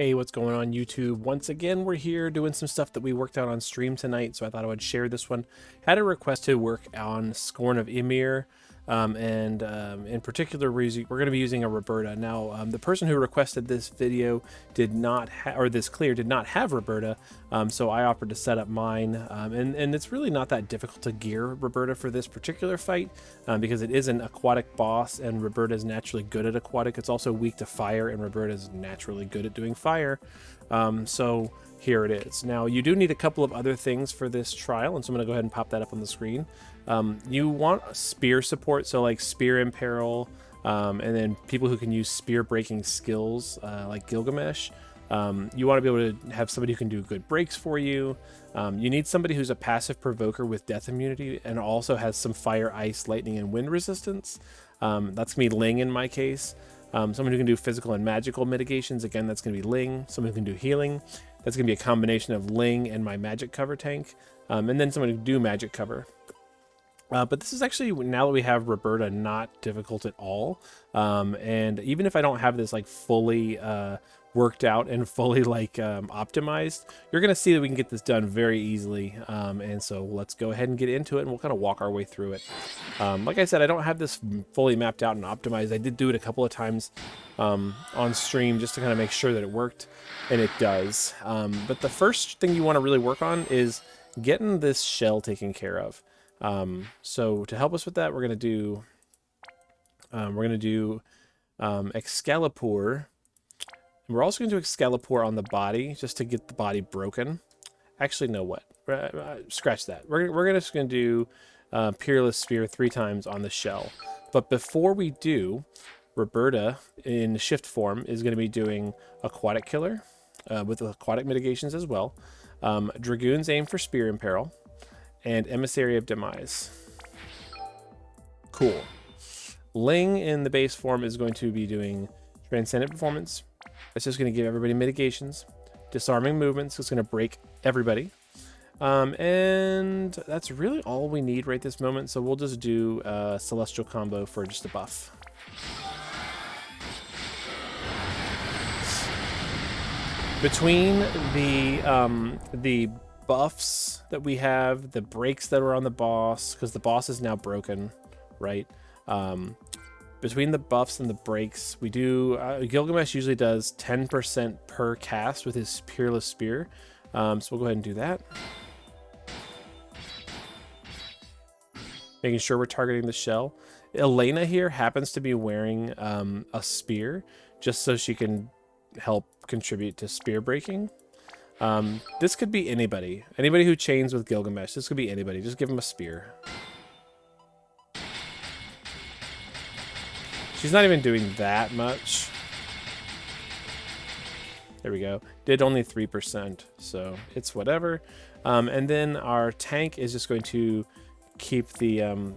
Hey, what's going on YouTube? Once again, we're here doing some stuff that we worked out on stream tonight, so I thought I would share this one. Had a request to work on Scorn of Ymir, in particular, we're going to be using a Reberta. Now, the person who requested this video did not or this clear did not have Reberta, so I offered to set up mine, and it's really not that difficult to gear Reberta for this particular fight, because it is an aquatic boss, and Reberta is naturally good at aquatic. It's also weak to fire, and Reberta is naturally good at doing fire. So here it is. Now, you do need a couple of other things for this trial, and so I'm going to go ahead and pop that up on the screen. You want spear support, so like spear in peril, and then people who can use spear breaking skills, like Gilgamesh. You want to be able to have somebody who can do good breaks for you. You need somebody who's a passive provoker with death immunity and also has some fire, ice, lightning, and wind resistance. That's going to be Ling in my case. Someone who can do physical and magical mitigations. Again, that's going to be Ling. Someone who can do healing. That's going to be a combination of Ling and my magic cover tank. And then someone who can do magic cover. But this is actually, now that we have Reberta, not difficult at all. And even if I don't have this like fully worked out and fully like optimized, you're going to see that we can get this done very easily. And so let's go ahead and get into it, and we'll kind of walk our way through it. Like I said, I don't have this fully mapped out and optimized. I did do it a couple of times on stream just to kind of make sure that it worked, and it does. But the first thing you want to really work on is getting this shell taken care of. So to help us with that, we're going to do Excalibur. We're also going to do Excalibur on the body just to get the body broken. Actually, no, what? Scratch that. We're just going to do Peerless Spear 3 times on the shell. But before we do, Reberta in shift form is going to be doing Aquatic Killer with aquatic mitigations as well. Dragoon's Aim for Spear in Peril. And Emissary of Demise. Cool. Ling in the base form is going to be doing Transcendent Performance. That's just going to give everybody mitigations. Disarming Movements is going to break everybody. And that's really all we need right this moment. So we'll just do a Celestial Combo for just a buff. Between the buffs that we have, the breaks that are on the boss, because the boss is now broken, right? Between the buffs and the breaks, we do Gilgamesh usually does 10% per cast with his Peerless Spear, so we'll go ahead and do that, making sure we're targeting the shell. Elena here happens to be wearing a spear just so she can help contribute to spear breaking. This could be anybody who chains with Gilgamesh. This could be anybody. Just give him a spear. She's not even doing that much. There we go. Did only 3%, so it's whatever. And then our tank is just going to keep the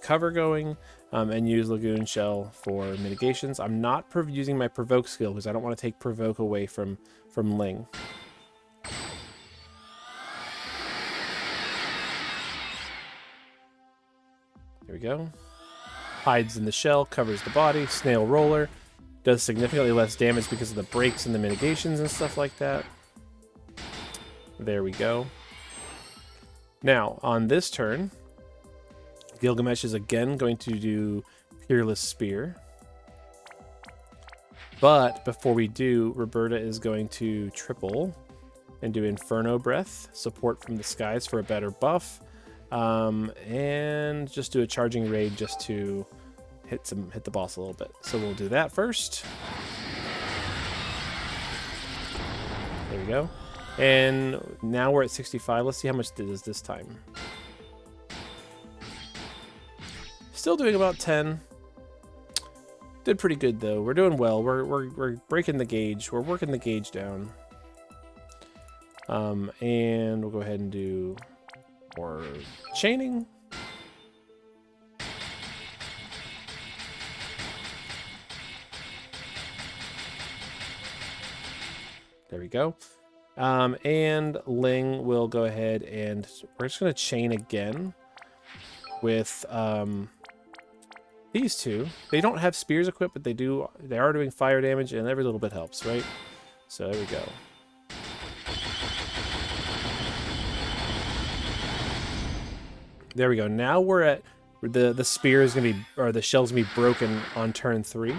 cover going and use Lagoon Shell for mitigations. I'm not using my Provoke skill because I don't want to take Provoke away from Ling. There we go. Hides in the shell, covers the body. Snail Roller does significantly less damage because of the breaks and the mitigations and stuff like that. There we go. Now, on this turn, Gilgamesh is again going to do Peerless Spear. But before we do, Reberta is going to triple and do Inferno Breath, support from the skies for a better buff. And just do a charging raid just to hit the boss a little bit. So we'll do that first. There we go. And now we're at 65. Let's see how much it is this time. Still doing about 10. Did pretty good though. We're doing well. We're breaking the gauge. We're working the gauge down. And we'll go ahead and do more chaining. There we go. And Ling will go ahead and we're just going to chain again with these two. They don't have spears equipped, but they are doing fire damage, and every little bit helps, right? So there we go. There we go. Now we're at the spear is gonna be, or the shell's gonna be broken on turn 3,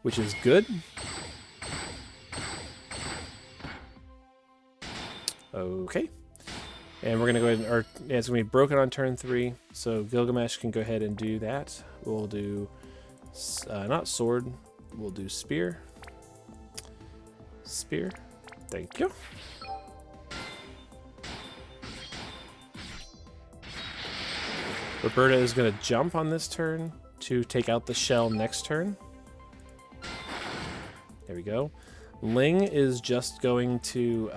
which is good. Okay. And we're gonna go ahead and, or yeah, it's gonna be broken on turn 3. So Gilgamesh can go ahead and do that. We'll do not sword. We'll do spear. Spear. Thank you. Reberta is going to jump on this turn to take out the shell next turn. There we go. Ling is just going to,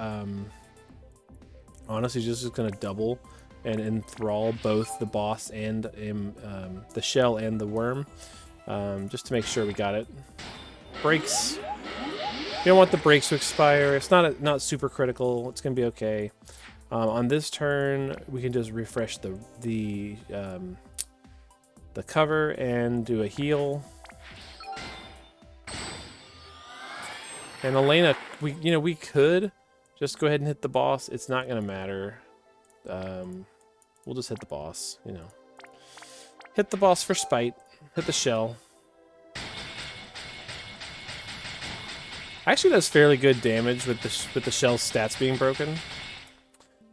honestly, just going to double and enthrall both the boss and the shell and the worm, just to make sure we got it. Breaks. You don't want the breaks to expire. It's not super critical. It's going to be okay. On this turn, we can just refresh the cover and do a heal. And Elena, we could just go ahead and hit the boss. It's not gonna matter. We'll just hit the boss. Hit the boss for spite. Hit the shell. Actually, does fairly good damage with the shell's stats being broken.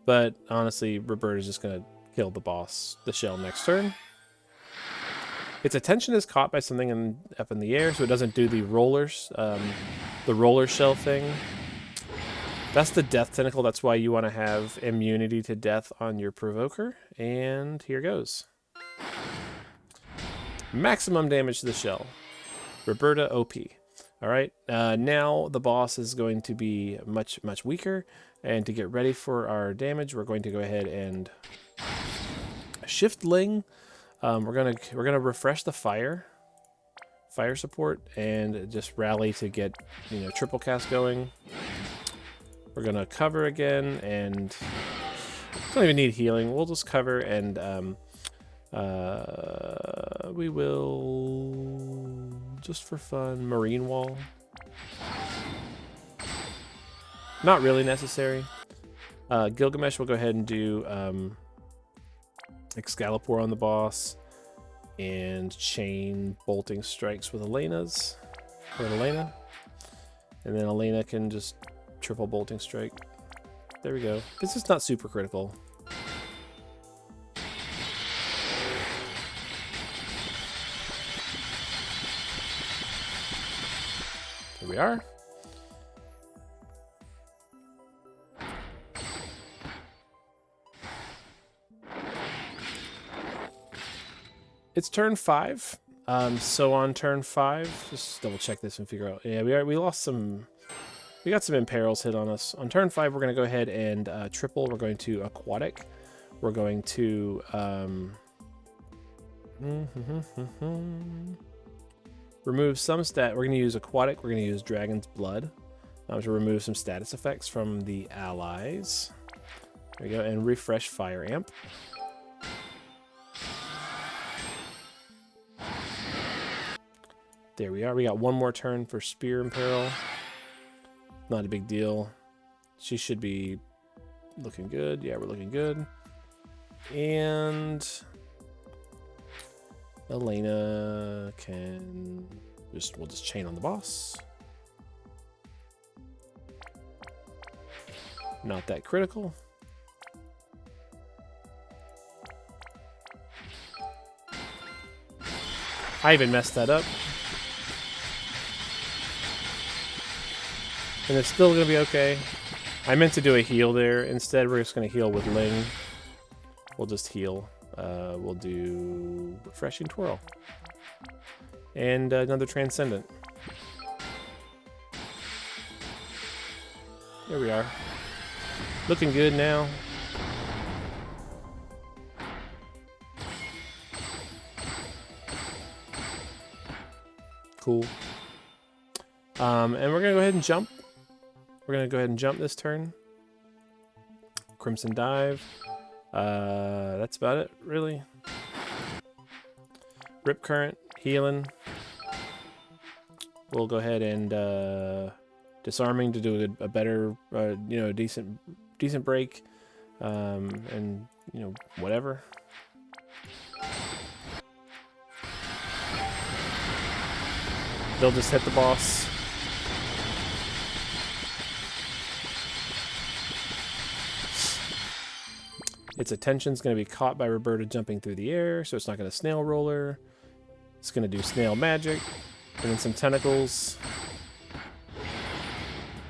But honestly, Reberta is just gonna kill the boss, the shell, next turn. Its attention is caught by something up in the air, so it doesn't do the rollers, the roller shell thing. That's the death tentacle. That's why you want to have immunity to death on your provoker. And here goes. Maximum damage to the shell. Reberta OP. All right. Now the boss is going to be much weaker. And to get ready for our damage, we're going to go ahead and shift Ling. We're gonna refresh the fire support and just rally to get triple cast going. We're gonna cover again and don't even need healing. We'll just cover and we will just for fun marine wall. Not really necessary. Gilgamesh will go ahead and do Excalibur on the boss and chain bolting strikes with Elena. And then Elena can just triple bolting strike. There we go. This is not super critical. Here we are. It's turn 5. So on turn 5, just double check this and figure out. Yeah, we lost some. We got some imperils hit on us. On turn 5, we're going to go ahead and triple. We're going to aquatic. We're going to remove some stat. We're going to use aquatic. We're going to use dragon's blood to remove some status effects from the allies. There we go, and refresh fire amp. There we are. We got one more turn for Spear Imperil. Not a big deal. She should be looking good. Yeah, we're looking good. And Elena can we'll just chain on the boss. Not that critical. I even messed that up. And it's still going to be okay. I meant to do a heal there. Instead, we're just going to heal with Ling. We'll just heal. We'll do Refreshing Twirl. And another Transcendent. There we are. Looking good now. Cool. And we're going to go ahead and jump. We're going to go ahead and jump this turn. Crimson Dive. That's about it, really. Rip Current, healing. We'll go ahead and disarming to do a better, you know, decent break, and you know, whatever. They'll just hit the boss. Its attention's going to be caught by Reberta jumping through the air, so it's not going to snail roller. It's going to do snail magic, and then some tentacles,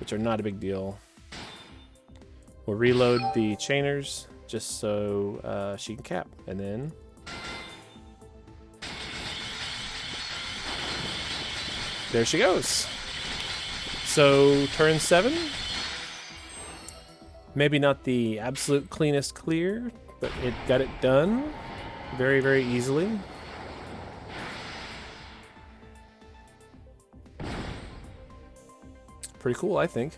which are not a big deal. We'll reload the chainers just so she can cap, and then there she goes. So turn 7. Maybe not the absolute cleanest clear, but it got it done very, very easily. Pretty cool, I think.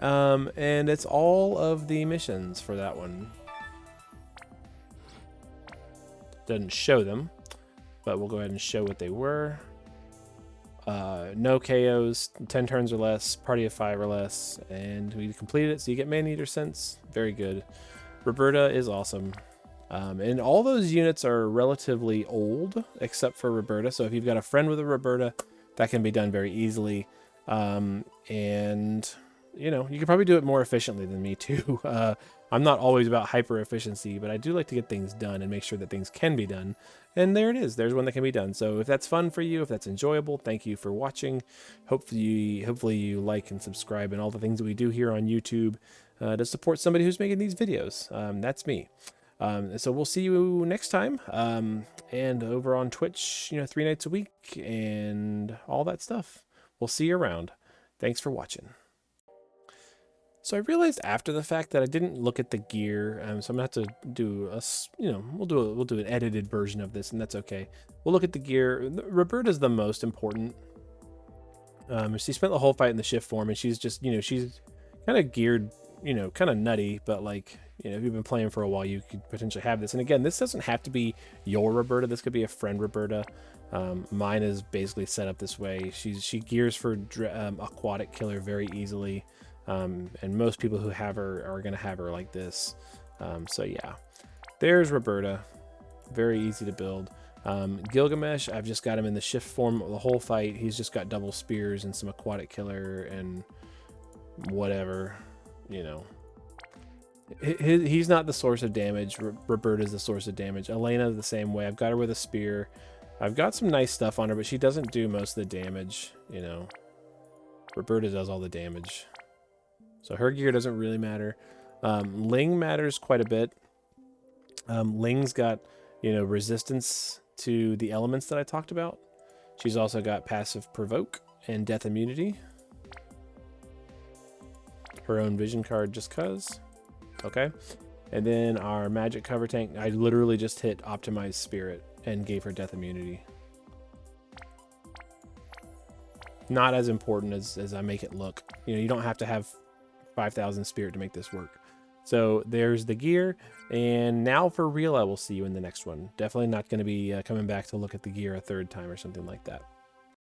And it's all of the missions for that one. Doesn't show them, but we'll go ahead and show what they were. No KOs, 10 turns or less, party of 5 or less, and we completed it, so you get Man-Eater Sense. Very good. Reberta is awesome. And all those units are relatively old, except for Reberta, so if you've got a friend with a Reberta, that can be done very easily. And, you know, you can probably do it more efficiently than me, too. I'm not always about hyper efficiency, but I do like to get things done and make sure that things can be done. And there it is. There's one that can be done. So if that's fun for you, if that's enjoyable, thank you for watching. Hopefully you like and subscribe and all the things that we do here on YouTube to support somebody who's making these videos. That's me. So we'll see you next time. And over on Twitch, you know, 3 nights a week and all that stuff. We'll see you around. Thanks for watching. So I realized after the fact that I didn't look at the gear, so I'm gonna have to do a, you know, we'll do an edited version of this, and that's okay. We'll look at the gear. Reberta is the most important. She spent the whole fight in the shift form, and she's just, you know, she's kind of geared, you know, kind of nutty, but like, you know, if you've been playing for a while, you could potentially have this. And again, this doesn't have to be your Reberta. This could be a friend Reberta. Mine is basically set up this way. She gears for aquatic killer very easily. And most people who have her are going to have her like this. So yeah, there's Reberta. Very easy to build. Gilgamesh, I've just got him in the shift form the whole fight. He's just got double spears and some aquatic killer and whatever, you know. He's not the source of damage. Reberta is the source of damage. Elena the same way. I've got her with a spear. I've got some nice stuff on her, but she doesn't do most of the damage, you know. Reberta does all the damage. So her gear doesn't really matter. Ling matters quite a bit. Ling's got, you know, resistance to the elements that I talked about. She's also got passive provoke and death immunity. Her own vision card just cuz. Okay. And then our magic cover tank, I literally just hit optimized spirit and gave her death immunity. Not as important as I make it look. You know, you don't have to have 5,000 spirit to make this work. So there's the gear, and now for real I will see you in the next one. Definitely not going to be coming back to look at the gear a third time or something like that.